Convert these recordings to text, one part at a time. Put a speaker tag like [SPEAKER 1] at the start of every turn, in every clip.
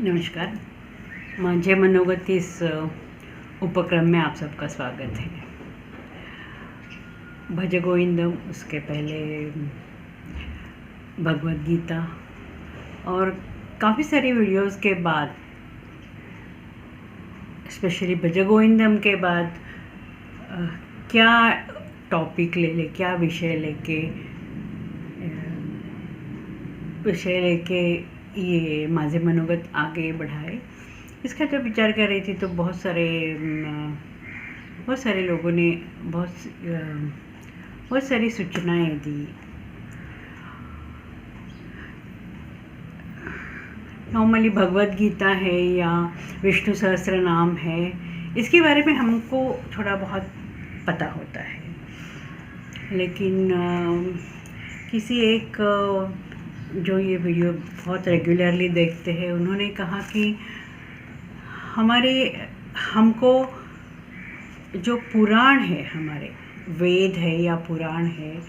[SPEAKER 1] नमस्कार। माझे मनोगत इस उपक्रम में आप सबका स्वागत है। भज गोविंदम, उसके पहले भगवद गीता और काफ़ी सारी वीडियोस के बाद, स्पेशली भज गोविंदम के बाद क्या टॉपिक क्या विषय लेके ये माझे मनोगत आगे बढ़ाए, इसका जब विचार कर रही थी तो बहुत सारे लोगों ने बहुत सारी सूचनाएं दी। नॉर्मली भगवद गीता है या विष्णु सहस्त्र नाम है, इसके बारे में हमको थोड़ा बहुत पता होता है, लेकिन किसी एक जो ये वीडियो बहुत रेगुलरली देखते हैं, उन्होंने कहा कि हमको जो पुराण है, हमारे वेद है या पुराण है,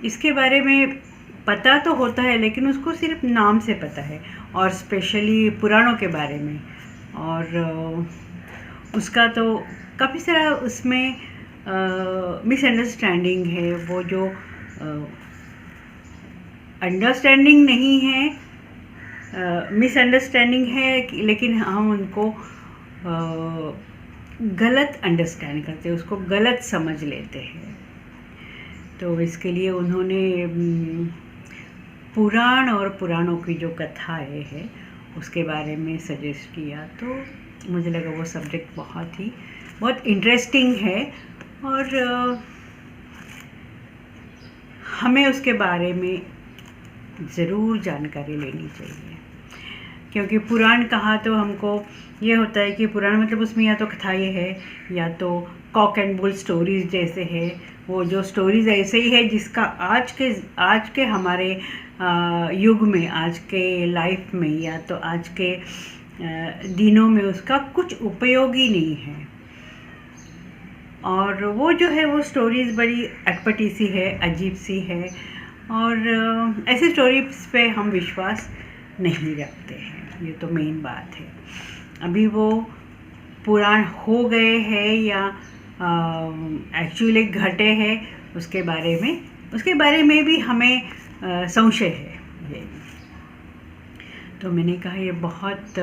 [SPEAKER 1] इसके बारे में पता तो होता है, लेकिन उसको सिर्फ नाम से पता है, और स्पेशली पुराणों के बारे में। और उसका तो काफ़ी सारा उसमें मिसअंडरस्टैंडिंग है। वो जो अंडरस्टैंडिंग नहीं है, मिसअंडरस्टैंडिंग है, लेकिन हम उनको गलत अंडरस्टैंड करते हैं, उसको गलत समझ लेते हैं। तो इसके लिए उन्होंने पुराण और पुराणों की जो कथाएं है उसके बारे में सजेस्ट किया। तो मुझे लगा वो सब्जेक्ट बहुत इंटरेस्टिंग है, और हमें उसके बारे में ज़रूर जानकारी लेनी चाहिए। क्योंकि पुराण कहा तो हमको ये होता है कि पुराण मतलब उसमें या तो कथाएँ है या तो कॉक एंड बुल स्टोरीज़ जैसे है। वो जो स्टोरीज़ ऐसे ही है जिसका आज के हमारे युग में, आज के लाइफ में या तो आज के दिनों में उसका कुछ उपयोग ही नहीं है। और वो जो है वो स्टोरीज़ बड़ी अटपटी सी है, अजीब सी है, और ऐसे स्टोरीज पे हम विश्वास नहीं रखते हैं। ये तो मेन बात है। अभी वो पुराण हो गए हैं या एक्चुअली घटे हैं, उसके बारे में भी हमें संशय है। ये तो मैंने कहा ये बहुत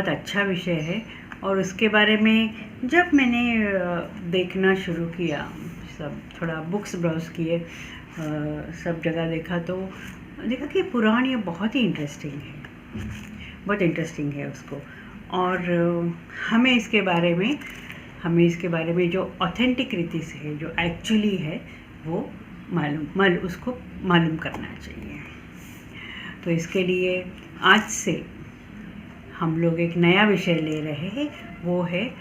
[SPEAKER 1] अच्छा विषय है। और उसके बारे में जब मैंने देखना शुरू किया, सब थोड़ा बुक्स ब्राउज किए, सब जगह देखा कि पुराण ये बहुत ही इंटरेस्टिंग है उसको। और हमें इसके बारे में जो ऑथेंटिक रीति से है, जो एक्चुअली है, वो उसको मालूम करना चाहिए। तो इसके लिए आज से हम लोग एक नया विषय ले रहे हैं, वो है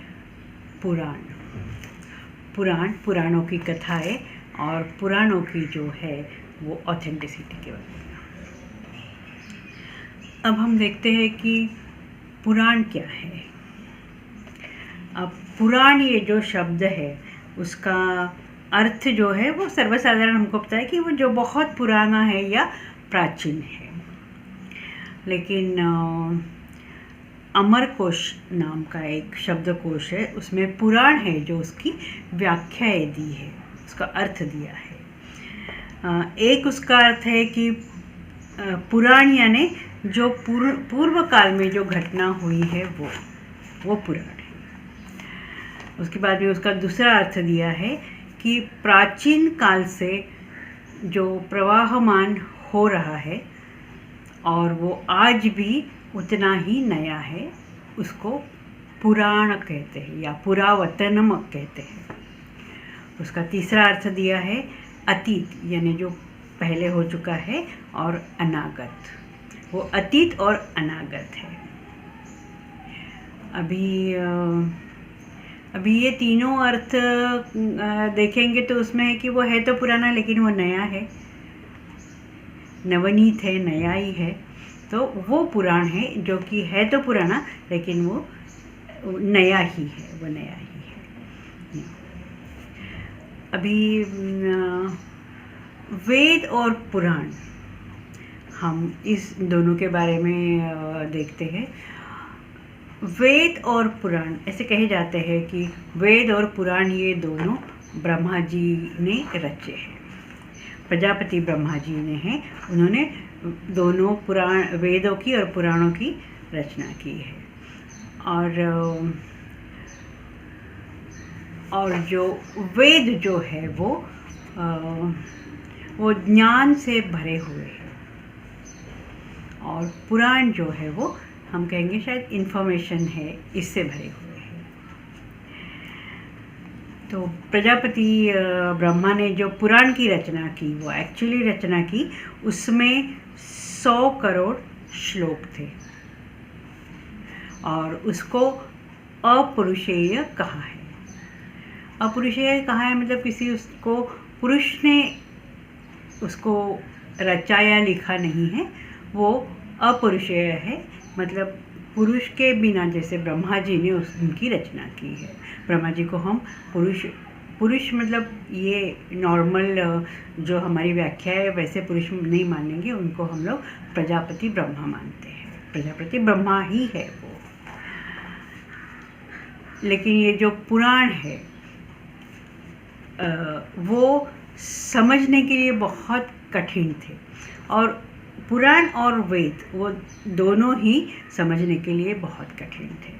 [SPEAKER 1] पुराणों की कथाएं और पुराणों की जो है वो ऑथेंटिसिटी के बारे में। अब हम देखते हैं कि पुराण क्या है। अब पुराण ये जो शब्द है, उसका अर्थ जो है वो सर्वसाधारण हमको पता है कि वो जो बहुत पुराना है या प्राचीन है। लेकिन अमरकोश नाम का एक शब्दकोश है, उसमें पुराण है जो उसकी व्याख्याएं दी है, उसका अर्थ दिया है। एक उसका अर्थ है कि पुराण यानी जो पूर्व काल में जो घटना हुई है वो पुराण है। उसके बाद में उसका दूसरा अर्थ दिया है कि प्राचीन काल से जो प्रवाहमान हो रहा है और वो आज भी उतना ही नया है, उसको पुराण कहते हैं या पुरावतनम कहते हैं। उसका तीसरा अर्थ दिया है अतीत, यानी जो पहले हो चुका है, और अनागत, वो अतीत और अनागत है। अभी ये तीनों अर्थ देखेंगे तो उसमें है कि वो है तो पुराना, लेकिन वो नया है, नवनीत है, नया ही है। तो वो पुराण है जो कि है तो पुराना, लेकिन वो नया ही है, अभी वेद और पुराण हम इस दोनों के बारे में देखते हैं। वेद और पुराण, ऐसे कहे जाते हैं कि वेद और पुराण ये दोनों ब्रह्मा जी ने रचे हैं। प्रजापति ब्रह्मा जी ने हैं, उन्होंने दोनों पुराण, वेदों की और पुराणों की रचना की है। और जो वेद जो है वो ज्ञान से भरे हुए हैं, और पुराण जो है वो हम कहेंगे शायद इन्फॉर्मेशन है, इससे भरे हुए हैं। तो प्रजापति ब्रह्मा ने जो पुराण की रचना की, वो एक्चुअली रचना की, उसमें 100 करोड़ श्लोक थे, और उसको अपरुषेय कहा है। अपरुषेय कहा है मतलब किसी उसको पुरुष ने उसको रचा या लिखा नहीं है, वो अपरुषेय है, मतलब पुरुष के बिना, जैसे ब्रह्मा जी ने उनकी रचना की है। ब्रह्मा जी को हम पुरुष मतलब ये नॉर्मल जो हमारी व्याख्या है वैसे पुरुष नहीं मानेंगे, उनको हम लोग प्रजापति ब्रह्मा मानते हैं। प्रजापति ब्रह्मा ही है वो। लेकिन ये जो पुराण है वो समझने के लिए बहुत कठिन थे, और पुराण और वेद वो दोनों ही समझने के लिए बहुत कठिन थे।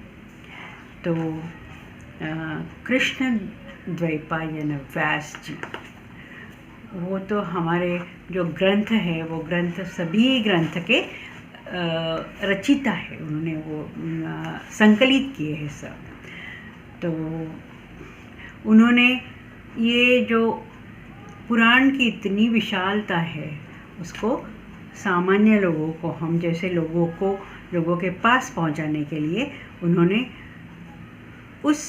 [SPEAKER 1] तो कृष्ण द्वैपायन व्यास जी, वो तो हमारे जो ग्रंथ है, वो ग्रंथ सभी ग्रंथ के रचिता है, उन्होंने वो संकलित किए हैं सब। तो उन्होंने ये जो पुराण की इतनी विशालता है, उसको सामान्य लोगों को, हम जैसे लोगों के पास पहुंचाने के लिए उन्होंने उस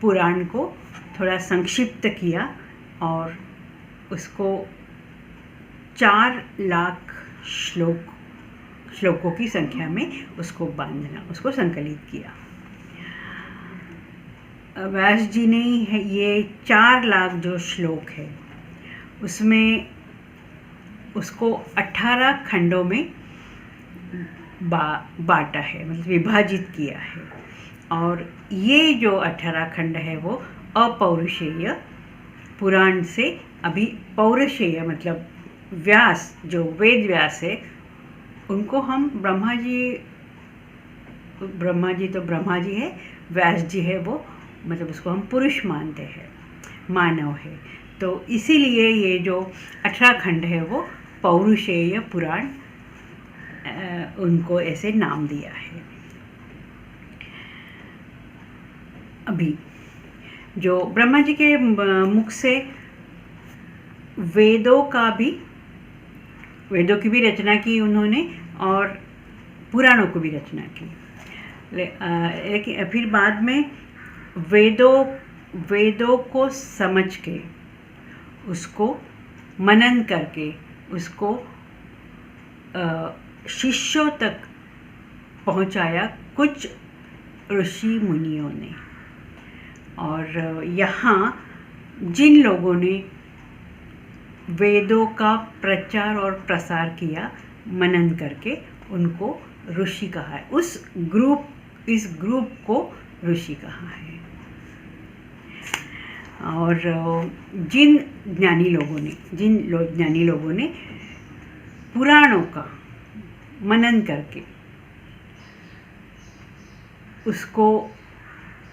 [SPEAKER 1] पुराण को थोड़ा संक्षिप्त किया, और उसको 4 लाख श्लोकों की संख्या में उसको बांधना, उसको संकलित किया। व्यास जी ने ये 4 लाख जो श्लोक है उसमें उसको 18 खंडों में बांटा है, मतलब विभाजित किया है। और ये जो 18 खंड है वो अपौरुषेय पुराण से अभी पौरुषेय, मतलब व्यास, जो वेद व्यास है, उनको हम ब्रह्मा जी तो ब्रह्मा जी है, व्यास जी है वो, मतलब उसको हम पुरुष मानते हैं, मानव है। तो इसीलिए ये जो 18 खंड है वो पौरुषेय पुराण, उनको ऐसे नाम दिया है। अभी जो ब्रह्मा जी के मुख से वेदों की भी रचना की उन्होंने, और पुराणों को भी रचना की। लेकिन फिर बाद में वेदों को समझ के, उसको मनन करके, उसको शिष्यों तक पहुंचाया कुछ ऋषि मुनियों ने। और यहाँ जिन लोगों ने वेदों का प्रचार और प्रसार किया मनन करके, उनको ऋषि कहा है। इस ग्रुप को ऋषि कहा है। और जिन ज्ञानी लोगों ने पुराणों का मनन करके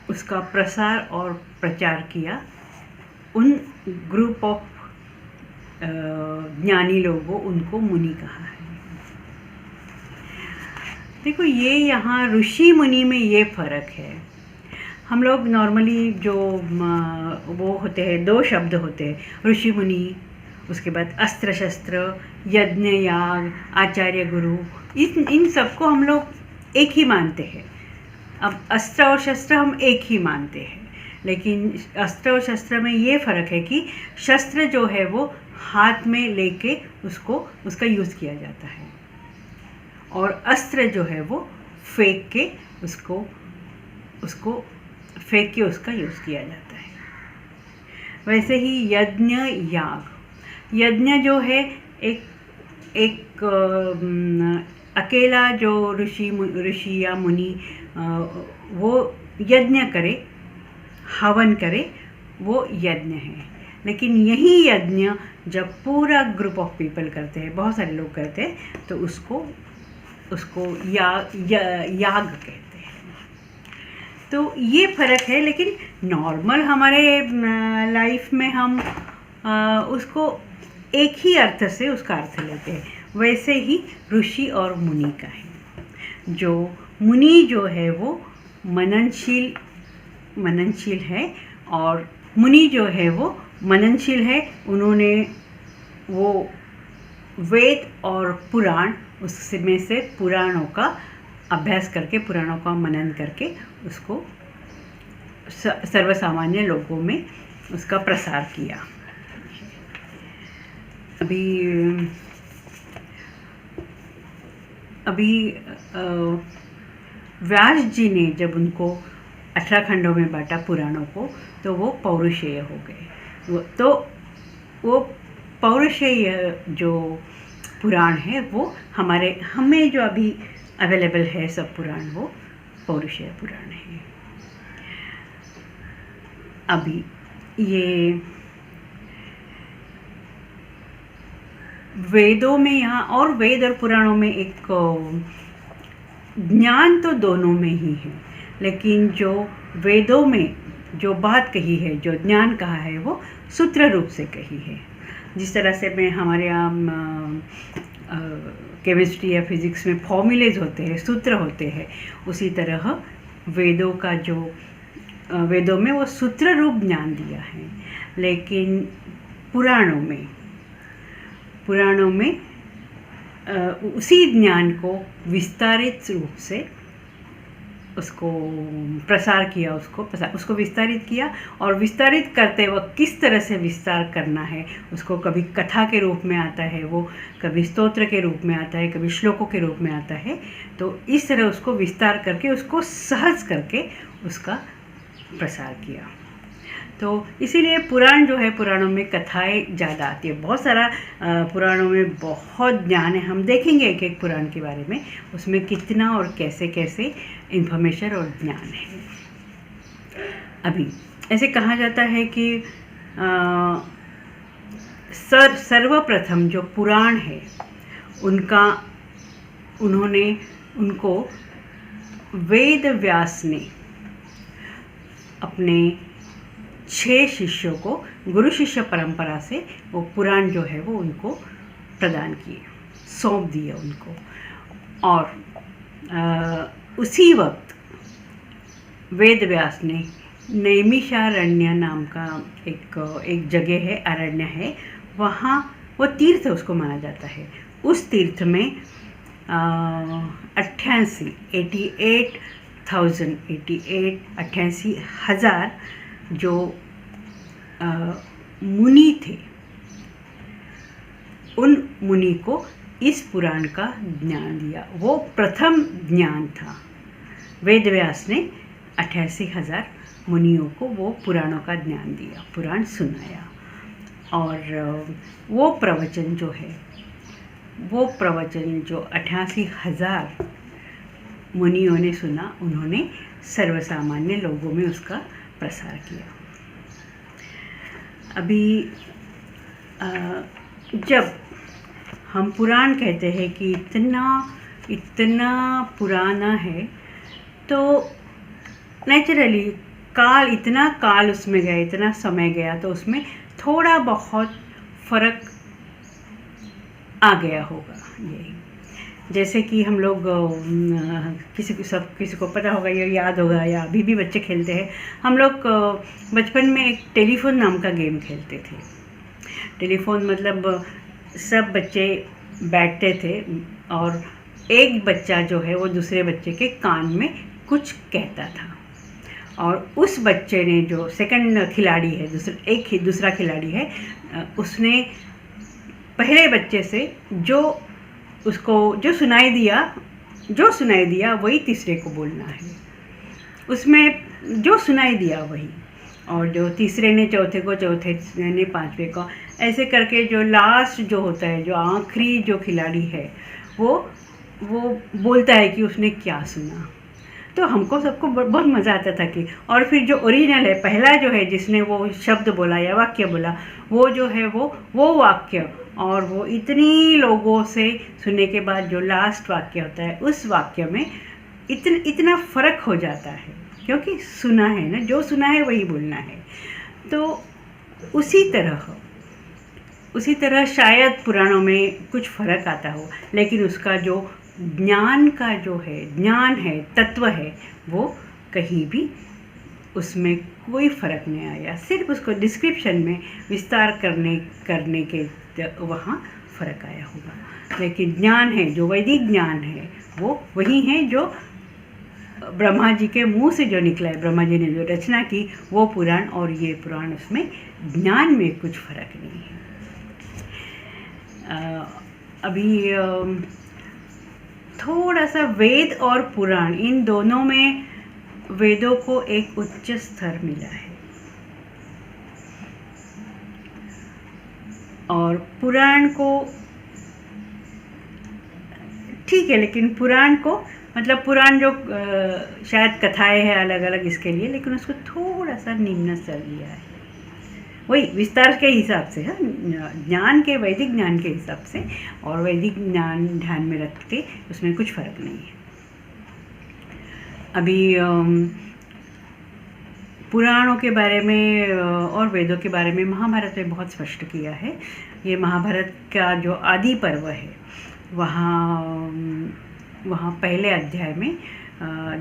[SPEAKER 1] उसका प्रसार और प्रचार किया, उन ग्रुप ऑफ ज्ञानी लोगों, उनको मुनि कहा है। देखो, ये यहाँ ऋषि मुनि में ये फ़र्क है। हम लोग नॉर्मली जो वो होते हैं, 2 शब्द होते हैं, ऋषि मुनि, उसके बाद अस्त्र शस्त्र, यज्ञ याग, आचार्य गुरु, इन सबको हम लोग एक ही मानते हैं। अब अस्त्र और शस्त्र हम एक ही मानते हैं, लेकिन अस्त्र और शस्त्र में ये फ़र्क है कि शस्त्र जो है वो हाथ में लेके उसका यूज़ किया जाता है, और अस्त्र जो है वो फेंक के उसका यूज़ किया जाता है। वैसे ही यज्ञ जो है एक एक अकेला जो ऋषि या मुनि वो यज्ञ करे, हवन करे, वो यज्ञ है। लेकिन यही यज्ञ जब पूरा ग्रुप ऑफ पीपल करते हैं, बहुत सारे लोग करते हैं, तो उसको याग कहते हैं। तो ये फ़र्क है। लेकिन नॉर्मल हमारे लाइफ में हम उसको एक ही अर्थ से उसका अर्थ लेते हैं। वैसे ही ऋषि और मुनि का है। जो मुनि जो है वो मननशील है, और मुनि जो है वो मननशील है। उन्होंने वो वेद और पुराण, उसमें से पुराणों का अभ्यास करके, पुराणों का मनन करके उसको सर्वसामान्य लोगों में उसका प्रसार किया। अभी व्यास जी ने जब उनको 18 खंडों में बांटा पुराणों को, तो वो पौरुषेय हो गए। वो पौरुषेय जो पुराण है वो हमें जो अभी अवेलेबल है सब पुराण, वो पौरुषेय पुराण है। अभी ये वेदों में, यहाँ और वेद और पुराणों में एक ज्ञान तो दोनों में ही है, लेकिन जो वेदों में जो बात कही है, जो ज्ञान कहा है, वो सूत्र रूप से कही है। जिस तरह से मैं हमारे यहाँ केमिस्ट्री या फिज़िक्स में फॉर्मूलेज होते हैं, सूत्र होते हैं, उसी तरह वेदों में वो सूत्र रूप ज्ञान दिया है। लेकिन पुराणों में उसी ज्ञान को विस्तारित रूप से उसको प्रसार किया, उसको विस्तारित किया। और विस्तारित करते वक्त किस तरह से विस्तार करना है, उसको कभी कथा के रूप में आता है, वो कभी स्तोत्र के रूप में आता है, कभी श्लोकों के रूप में आता है। तो इस तरह उसको विस्तार करके, उसको सहज करके उसका प्रसार किया। तो इसीलिए पुराण जो है, पुराणों में कथाएं ज़्यादा आती है। बहुत सारा पुराणों में बहुत ज्ञान है। हम देखेंगे एक एक पुराण के बारे में, उसमें कितना और कैसे कैसे इन्फॉर्मेशन और ज्ञान है। अभी ऐसे कहा जाता है कि सर्वप्रथम जो पुराण है उनको वेद व्यास ने अपने 6 शिष्यों को गुरु शिष्य परंपरा से वो पुराण जो है वो उनको प्रदान किए, सौंप दिए उनको। और उसी वक्त वेद व्यास ने नैमिषारण्य नाम का एक जगह है, अरण्य है, वहाँ वो तीर्थ उसको माना जाता है। उस तीर्थ में 88,000 जो मुनि थे, उन मुनि को इस पुराण का ज्ञान दिया। वो प्रथम ज्ञान था। वेद व्यास ने 88,000 मुनियों को वो पुराणों का ज्ञान दिया, पुराण सुनाया। और वो प्रवचन जो 88,000 मुनियों ने सुना, उन्होंने सर्वसामान्य लोगों में उसका प्रसार किया। अभी जब हम पुराण कहते हैं कि इतना पुराना है, तो नेचुरली इतना काल उसमें गया, इतना समय गया, तो उसमें थोड़ा बहुत फ़र्क आ गया होगा। यही जैसे कि हम लोग किसी को पता होगा, ये याद होगा, या अभी भी बच्चे खेलते हैं। हम लोग बचपन में एक टेलीफोन नाम का गेम खेलते थे। टेलीफोन मतलब सब बच्चे बैठते थे और एक बच्चा जो है वो दूसरे बच्चे के कान में कुछ कहता था, और उस बच्चे ने, जो सेकंड खिलाड़ी है, दूसरा खिलाड़ी है, उसने पहले बच्चे से जो सुनाई दिया वही तीसरे को बोलना है। उसमें जो सुनाई दिया वही, और जो तीसरे ने चौथे को, चौथे ने पांचवे को, ऐसे करके जो लास्ट जो होता है, जो आखिरी जो खिलाड़ी है, वो बोलता है कि उसने क्या सुना। तो हमको सबको बहुत मज़ा आता था कि, और फिर जो ओरिजिनल है, पहला जो है जिसने वो शब्द बोला या वाक्य बोला, वो जो है वो वाक्य, और वो इतनी लोगों से सुनने के बाद जो लास्ट वाक्य होता है, उस वाक्य में इतना फ़र्क हो जाता है, क्योंकि सुना है ना, जो सुना है वही बोलना है। तो उसी तरह शायद पुराणों में कुछ फ़र्क आता हो, लेकिन उसका जो ज्ञान है, तत्व है, वो कहीं भी उसमें कोई फ़र्क नहीं आया। सिर्फ उसको डिस्क्रिप्शन में विस्तार करने के वहाँ फ़र्क आया होगा, लेकिन ज्ञान है, जो वैदिक ज्ञान है, वो वही है जो ब्रह्मा जी के मुंह से जो निकला है, ब्रह्मा जी ने जो रचना की, वो पुराण और ये पुराण, उसमें ज्ञान में कुछ फ़र्क नहीं है। अभी थोड़ा सा वेद और पुराण, इन दोनों में वेदों को एक उच्च स्तर मिला है, और पुराण को ठीक है, लेकिन पुराण को मतलब पुराण जो शायद कथाएं हैं अलग अलग इसके लिए, लेकिन उसको थोड़ा सा निम्न स्तर दिया है, वही विस्तार के हिसाब से है, ज्ञान के, वैदिक ज्ञान के हिसाब से, और वैदिक ज्ञान ध्यान में रख के उसमें कुछ फ़र्क नहीं है। अभी पुराणों के बारे में और वेदों के बारे में महाभारत में बहुत स्पष्ट किया है। ये महाभारत का जो आदि पर्व है, वहाँ पहले अध्याय में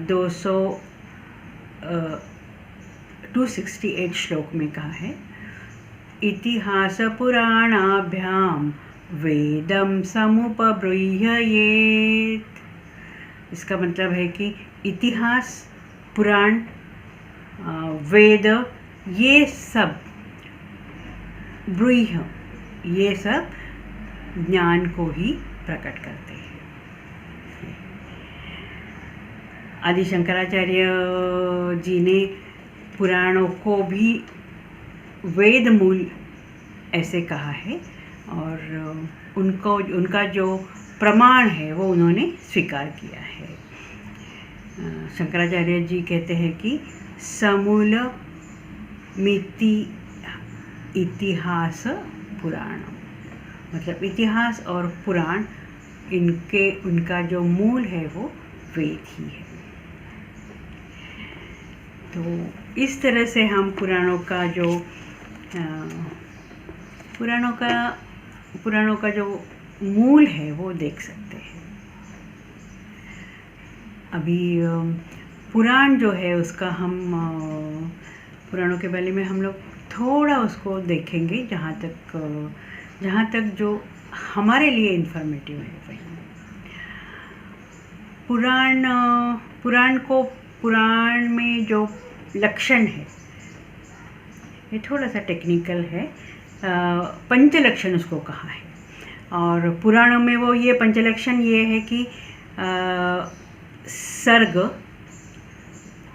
[SPEAKER 1] 268 श्लोक में कहा है, इतिहास पुराणाभ्याम वेदम समुपब्रूह्येत्। इसका मतलब है कि इतिहास, पुराण, वेद, ये सब ब्रूह्य, ये सब ज्ञान को ही प्रकट करते हैं। आदि शंकराचार्य जी ने पुराणों को भी वेद मूल ऐसे कहा है, और उनका जो प्रमाण है वो उन्होंने स्वीकार किया है। शंकराचार्य जी कहते हैं कि समूल मिति इतिहास पुराण, मतलब इतिहास और पुराण, उनका जो मूल है वो वेद ही है। तो इस तरह से हम पुराणों का जो मूल है वो देख सकते हैं। अभी पुराण जो है उसका हम पुराणों के बारे में हम लोग थोड़ा उसको देखेंगे, जहाँ तक जो हमारे लिए इन्फॉर्मेटिव है वही। पुराण में जो लक्षण है ये थोड़ा सा टेक्निकल है, पंचलक्षण उसको कहा है, और पुराणों में वो ये पंचलक्षण ये है कि सर्ग,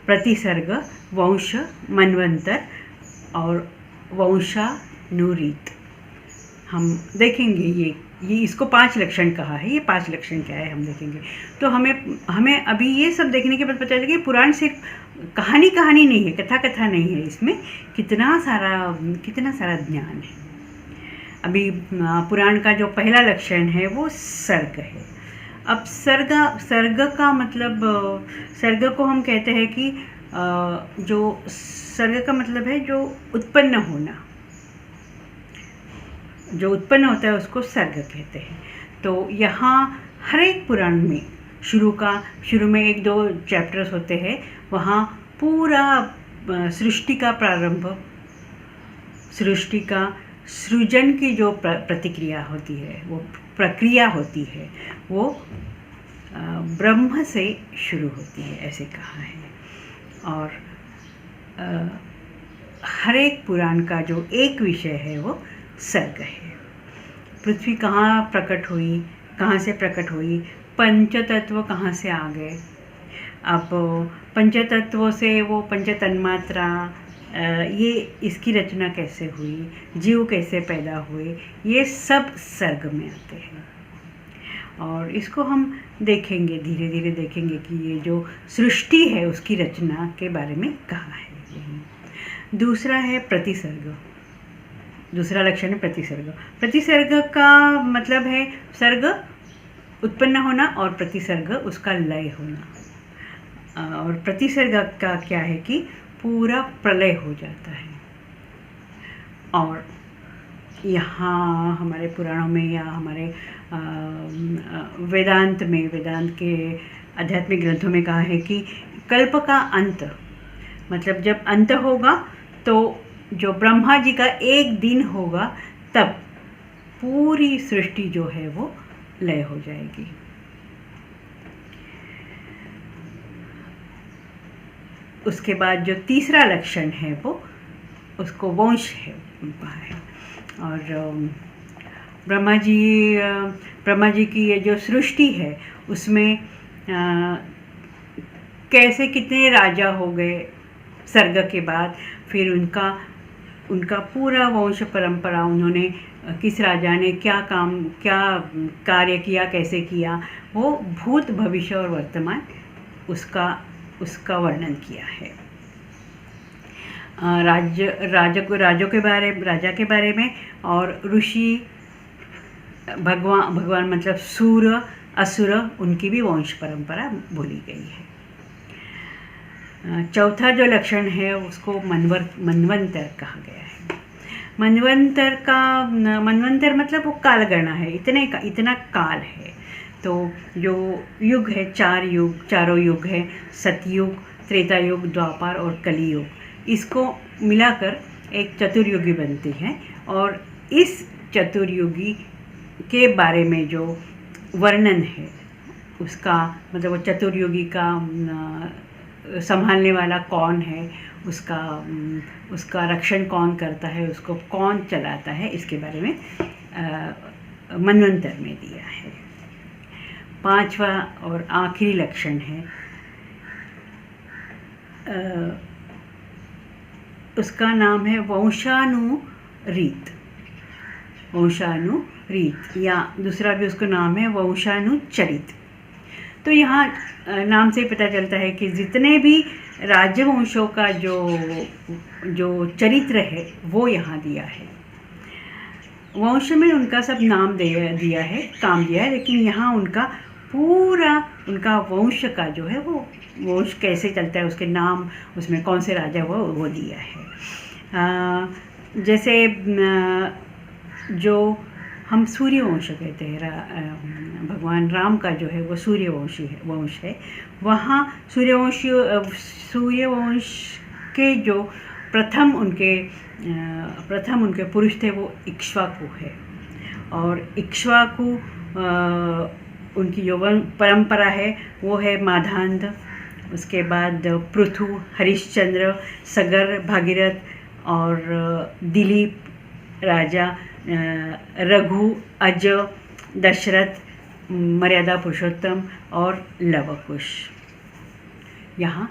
[SPEAKER 1] प्रतिसर्ग, वंश, मन्वंतर और वंशानुरीत। हम देखेंगे ये इसको 5 लक्षण कहा है, ये 5 लक्षण क्या है हम देखेंगे। तो हमें अभी ये सब देखने के बाद पता चलेगा कि पुराण सिर्फ कहानी नहीं है, कथा नहीं है, इसमें कितना सारा ज्ञान है। अभी पुराण का जो पहला लक्षण है वो सर्ग है। अब सर्ग का मतलब, सर्ग को हम कहते हैं कि जो सर्ग का मतलब है जो उत्पन्न होना, जो उत्पन्न होता है उसको सर्ग कहते हैं। तो यहाँ हर एक पुराण में शुरू में 1-2 चैप्टर्स होते हैं, वहाँ पूरा सृष्टि का प्रारंभ, सृष्टि का सृजन की जो प्रतिक्रिया होती है, वो प्रक्रिया होती है, वो ब्रह्म से शुरू होती है, ऐसे कहा है। और हर एक पुराण का जो एक विषय है वो सर्ग है। पृथ्वी कहाँ प्रकट हुई, कहाँ से प्रकट हुई, पंचतत्व कहाँ से आ गए। अब पंचतत्वों से वो पंच तन्मात्रा, ये इसकी रचना कैसे हुई, जीव कैसे पैदा हुए, ये सब सर्ग में आते हैं। और इसको हम देखेंगे, धीरे धीरे देखेंगे कि ये जो सृष्टि है उसकी रचना के बारे में कहा है। दूसरा है प्रतिसर्ग। दूसरा लक्षण है प्रतिसर्ग। प्रतिसर्ग का मतलब है सर्ग उत्पन्न होना और प्रतिसर्ग उसका लय होना। और प्रतिसर्ग का क्या है कि पूरा प्रलय हो जाता है। और यहाँ हमारे पुराणों में या हमारे वेदांत में, वेदांत के आध्यात्मिक ग्रंथों में कहा है कि कल्प का अंत, मतलब जब अंत होगा तो जो ब्रह्मा जी का एक दिन होगा तब पूरी सृष्टि जो है वो लय हो जाएगी। उसके बाद जो तीसरा लक्षण है वो उसको वंश है उनका है। और ब्रह्मा जी की ये जो सृष्टि है उसमें कैसे कितने राजा हो गए सर्ग के बाद, फिर उनका पूरा वंश परंपरा, उन्होंने किस राजा ने क्या कार्य किया, कैसे किया, वो भूत भविष्य और वर्तमान उसका वर्णन किया है। राजा के बारे में और ऋषि, भगवान मतलब सूर असुर, उनकी भी वंश परंपरा बोली गई है। चौथा जो लक्षण है उसको मनवंतर कहा गया है। मनवंतर मतलब वो कालगणना है, इतना काल है। तो जो युग है, चारों युग है, सतयुग, त्रेता युग, द्वापर और कलियुग, इसको मिलाकर एक चतुर्युगी बनती है। और इस चतुर्युगी के बारे में जो वर्णन है उसका मतलब वो चतुर्युगी का संभालने वाला कौन है, उसका रक्षण कौन करता है, उसको कौन चलाता है, इसके बारे में मनवंतर में दिया है। पांचवा और आखिरी लक्षण है उसका नाम है वंशानुरीत या दूसरा भी उसका नाम है वंशानुचरित। तो यहाँ नाम से पता चलता है कि जितने भी राजवंशों का जो चरित्र है वो यहाँ दिया है। वंश में उनका सब नाम दिया है, काम दिया है, लेकिन यहाँ उनका वंश का जो है वो वंश कैसे चलता है, उसके नाम, उसमें कौन से राजा हुआ वो दिया है। जैसे जो हम सूर्यवंश कहते हैं, भगवान राम का जो है वो वंश है। वहाँ सूर्यवंश के जो प्रथम उनके पुरुष थे वो इक्ष्वाकु है। और इक्ष्वाकु उनकी जो परंपरा है वो है माधांध, उसके बाद पृथु, हरिश्चंद्र, सगर, भागीरथ और दिलीप राजा, रघु, अज, दशरथ, मर्यादा पुरुषोत्तम और लवकुश। यहाँ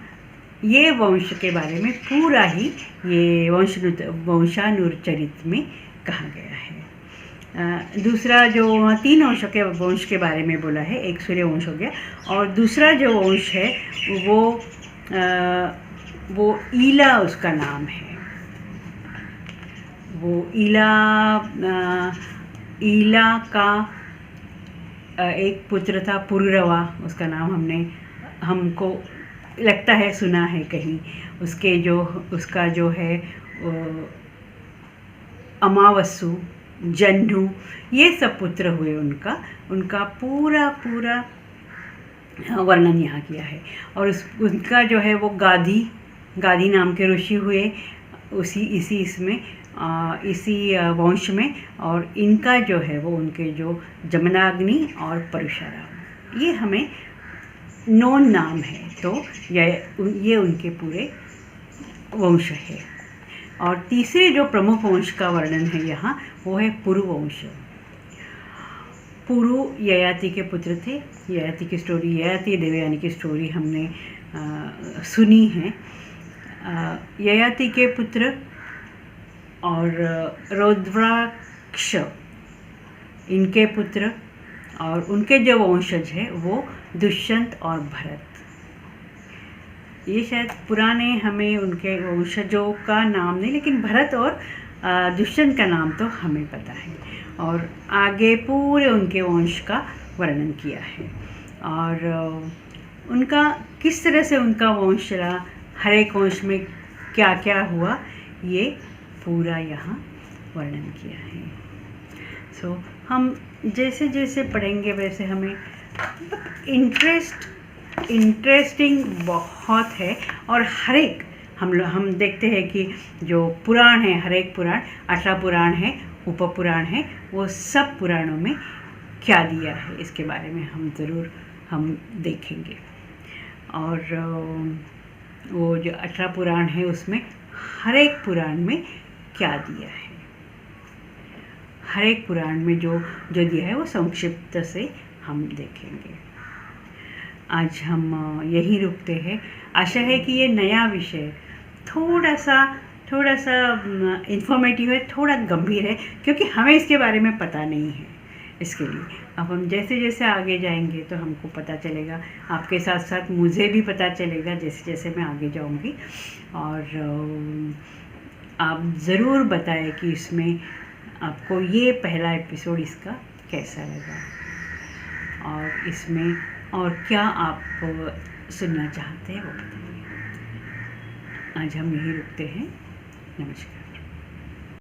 [SPEAKER 1] ये वंश के बारे में पूरा ही ये वंशानुचरित में कहा गया है। दूसरा जो 3 वंश के बारे में बोला है, एक सूर्य वंश हो गया, और दूसरा जो वंश है वो ईला उसका नाम है। वो ईला का एक पुत्र था पुरुरवा, उसका नाम हमको लगता है सुना है कहीं। उसका जो है अमावस्सु, जन्नु, ये सब पुत्र हुए उनका पूरा वर्णन यहाँ किया है। और उनका जो है वो गादी नाम के ऋषि हुए इसी वंश में। और इनका जो है वो उनके जो जमनाग्नि और परशुराम, ये हमें नोन नाम है। तो ये उनके पूरे वंश है। और तीसरे जो प्रमुख वंश का वर्णन है यहाँ वो है पुरुवंश। पुरु ययाति के पुत्र थे। ययाति की स्टोरी, ययाति देवयानी की स्टोरी हमने सुनी है। ययाति के पुत्र और रौद्राक्ष इनके पुत्र और उनके जो वंशज है वो दुष्यंत और भरत। ये शायद पुराने हमें उनके वंशजों का नाम नहीं, लेकिन भरत और दुष्यंत का नाम तो हमें पता है, और आगे पूरे उनके वंश का वर्णन किया है और उनका किस तरह से उनका वंश चला, हर एक वंश में क्या क्या हुआ, ये पूरा यहाँ वर्णन किया है। सो हम जैसे जैसे पढ़ेंगे वैसे हमें इंटरेस्टिंग बहुत है, और हर एक हम देखते हैं कि जो पुराण है, हर एक पुराण 18 पुराण है, उपपुराण है, वो सब पुराणों में क्या दिया है इसके बारे में हम देखेंगे। और वो जो 18 पुराण है उसमें हर एक पुराण में क्या दिया है, हर एक पुराण में जो दिया है वो संक्षिप्त से हम देखेंगे। आज हम यही रुकते हैं। आशा है कि ये नया विषय थोड़ा सा इन्फॉर्मेटिव है, थोड़ा गंभीर है, क्योंकि हमें इसके बारे में पता नहीं है। इसके लिए अब हम जैसे जैसे आगे जाएंगे तो हमको पता चलेगा, आपके साथ साथ मुझे भी पता चलेगा जैसे जैसे मैं आगे जाऊंगी। और आप ज़रूर बताएं कि इसमें आपको ये पहला एपिसोड इसका कैसा लगा, और इसमें और क्या आप सुनना चाहते हैं वो बताइए। आज हम यहीं रुकते हैं। नमस्कार।